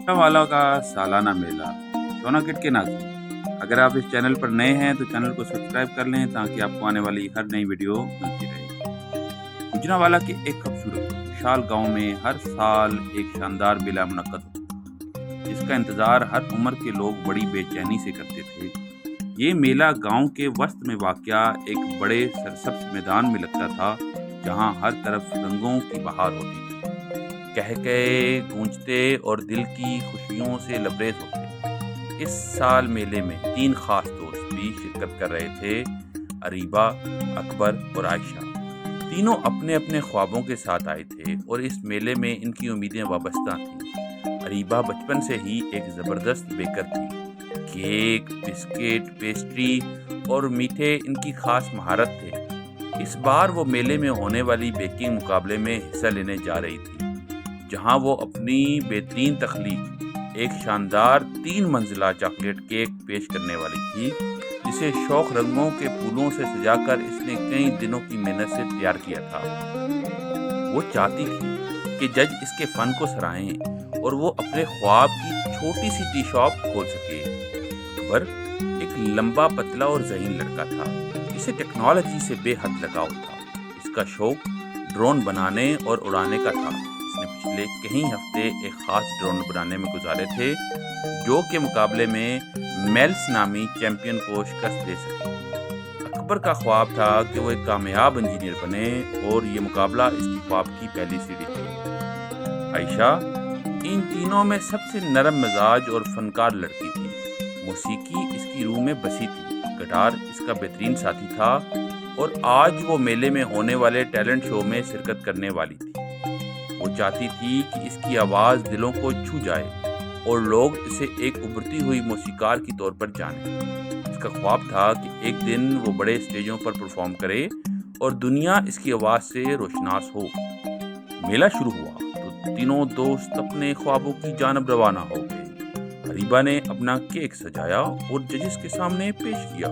वाला का सालाना मेला सोनाकट के नाज़रीन, अगर आप इस चैनल पर नए हैं तो चैनल को सब्सक्राइब कर लें ताकि आपको आने वाली हर नई वीडियो मिलती रहे। गुजरांवाला के एक खूबसूरत विशाल गांव में हर साल एक शानदार मेला मुनक्कद होता है, जिसका इंतज़ार हर उम्र के लोग बड़ी बेचैनी से करते थे। ये मेला गांव के वसत में वाक़या एक बड़े सरसब्ज़ मैदान में लगता था, जहां हर तरफ रंगों की बहार होती थी। कहकहे गूंजते और दिल की खुशियों से लबरेज होते। इस साल मेले में 3 खास दोस्त भी शिरकत कर रहे थे, अरीबा, अकबर और आयशा। तीनों अपने अपने ख्वाबों के साथ आए थे और इस मेले में इनकी उम्मीदें वाबस्ता थीं। अरीबा बचपन से ही एक ज़बरदस्त बेकर थी। केक, बिस्किट, पेस्ट्री और मीठे इनकी खास महारत थे। इस बार वो मेले में होने वाली बेकिंग मुकाबले में हिस्सा लेने जा रही थी, जहां वो अपनी बेहतरीन तख्लीक एक शानदार 3 मंजिला चॉकलेट केक पेश करने वाली थी, जिसे शौक रंगों के फूलों से सजाकर इसने कई दिनों की मेहनत से तैयार किया था। वो चाहती थी कि जज इसके फन को सराहें और वो अपने ख्वाब की छोटी सी टी शॉप खोल सके। अकबर एक लंबा, पतला और ज़हीन लड़का था, जिसे टेक्नोलॉजी से बेहद लगाव था। इसका शौक ड्रोन बनाने और उड़ाने का था। इसने पिछले कई हफ्ते एक खास ड्रोन बनाने में गुजारे थे, जो के मुकाबले में मेल्स नामी चैंपियन को शिकस्त दे सके। अकबर का ख्वाब था कि वो एक कामयाब इंजीनियर बने और ये मुकाबला इसकी ख्वाब की पहली सीढ़ी थी। आयशा इन तीनों में सबसे नरम मिजाज और फनकार लड़की थी। मौसीकी इसकी रूह में बसी थी, गिटार इसका बेहतरीन साथी था और आज वो मेले में होने वाले टैलेंट शो में शिरकत करने वाली थी। वो चाहती थी कि इसकी आवाज़ दिलों को छू जाए और लोग इसे एक उभरती हुई मौसीकार की तौर पर जानें। इसका ख्वाब था कि एक दिन वो बड़े स्टेजों पर परफॉर्म करे और दुनिया इसकी आवाज़ से रोशनास हो। मेला शुरू हुआ तो तीनों दोस्त अपने ख्वाबों की जानब रवाना हो गए। अरीबा ने अपना केक सजाया और जजेस के सामने पेश किया।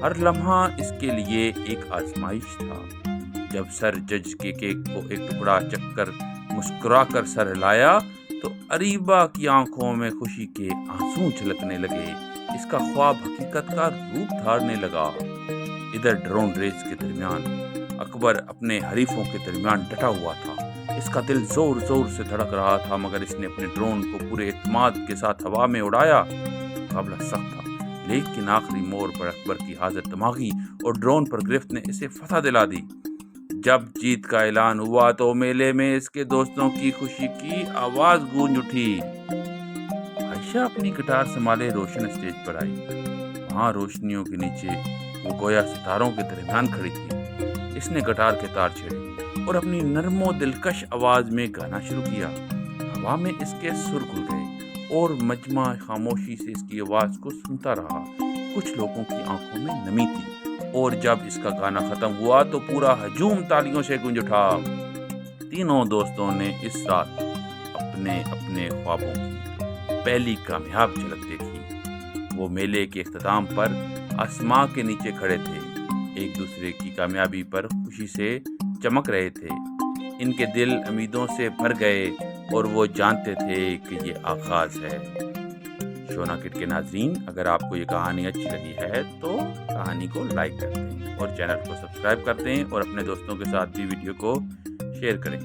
हर लम्हा इसके लिए एक आजमाइश था। जब सर जज के केक को एक टुकड़ा चखकर मुस्कुराकर सर हिलाया तो अरीबा की आंखों में खुशी के आंसू छलकने लगे। इसका ख्वाब हकीकत का रूप धारने लगा। इधर ड्रोन रेस के दरमियान अकबर अपने हरीफों के दरमियान डटा हुआ था। इसका दिल जोर जोर से धड़क रहा था, मगर इसने अपने ड्रोन को पूरे एतमाद के साथ हवा में उड़ाया। मुकाबला सख्त था, लेकिन आखिरी मोड़ पर अकबर की हाजत दिमागी और ड्रोन पर गिरफ्त ने इसे फतह दिला दी। जब जीत का ऐलान हुआ तो मेले में इसके दोस्तों की खुशी की आवाज गूंज उठी। आयशा अपनी गिटार संभाले रोशन स्टेज पर आई। वहां रोशनियों के नीचे वो गोया सितारों के दरमियान खड़ी थी। इसने गिटार के तार छेड़े और अपनी नरमो दिलकश आवाज में गाना शुरू किया। हवा में इसके सुर घुल गए और मजमा खामोशी से इसकी आवाज को सुनता रहा। कुछ लोगों की आंखों में नमी थी और जब इसका गाना खत्म हुआ तो पूरा हजूम तालियों से गूंज उठा। तीनों दोस्तों ने इस रात अपने अपने ख्वाबों की पहली कामयाब झलक देखी। वो मेले के इख्तिताम पर आसमां के नीचे खड़े थे, एक दूसरे की कामयाबी पर खुशी से चमक रहे थे। इनके दिल उम्मीदों से भर गए और वो जानते थे कि ये आगाज है। सोनाकट के नाज़रीन, अगर आपको ये कहानी अच्छी लगी है तो कहानी को लाइक कर दें और चैनल को सब्सक्राइब कर दें और अपने दोस्तों के साथ भी वीडियो को शेयर करें।